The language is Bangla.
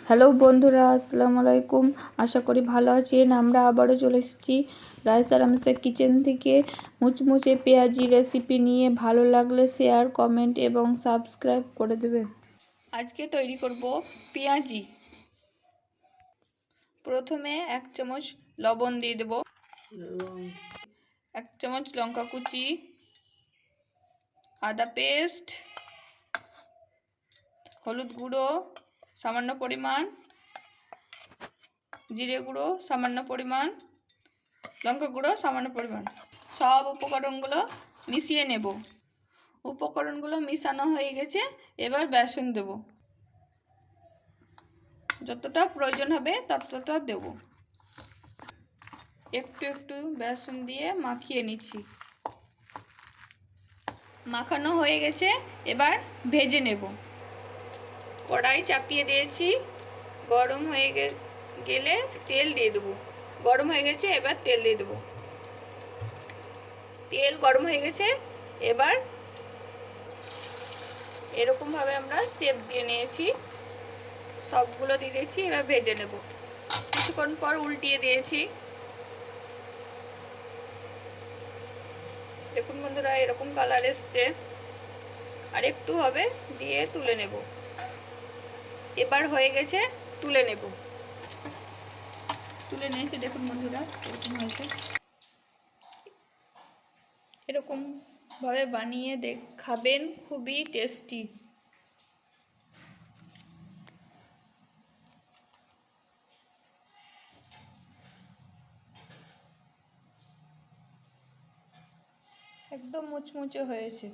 হ্যালো বন্ধুরা, আসসালামু আলাইকুম। আশা করি ভালো আছেন। আমরা আবারও চলে এসেছি রাইসা রামেসা কিচেন থেকে মুচমুচে পেঁয়াজি রেসিপি নিয়ে। ভালো লাগলে শেয়ার, কমেন্ট এবং সাবস্ক্রাইব করে দেবেন। আজকে তৈরি করব পেঁয়াজি। প্রথমে 1 চামচ লবণ দিয়ে দেব, 1 চামচ লঙ্কা কুচি, আদা পেস্ট, হলুদ গুঁড়ো সামান্য পরিমাণ, জিরে গুঁড়ো সামান্য পরিমাণ, লঙ্কা গুঁড়ো সামান্য পরিমাণ। সব উপকরণগুলো মিশিয়ে নেব। উপকরণগুলো মিশানো হয়ে গেছে, এবার বেসন দেব। যতটা প্রয়োজন হবে ততটা দেব। একটু একটু বেসন দিয়ে মাখিয়ে নিচ্ছি। মাখানো হয়ে গেছে, এবার ভেজে নেব। কড়াই চাপিয়ে দিয়েছি, গরম হয়ে গেলে তেল দিয়ে দেবো। গরম হয়ে গেছে, এবার তেল দিয়ে দেবো। তেল গরম হয়ে গেছে, এবার এরকমভাবে আমরা শেপ দিয়ে নিয়েছি, সবগুলো দিয়ে দিয়েছি। এবার ভেজে নেব। কিছুক্ষণ পর উল্টিয়ে দিয়েছি। দেখুন বন্ধুরা, এরকম কালার এসছে, আর একটু হবে, দিয়ে তুলে নেব। এবার হয়ে গেছে, তুলে নেব। তুলে নিয়েছি, দেখুন বন্ধুরা এরকম হয়েছে। এরকম ভাবে বানিয়ে খাবেন, খুবই টেস্টি। একদম মুচমুচে হয়েছে।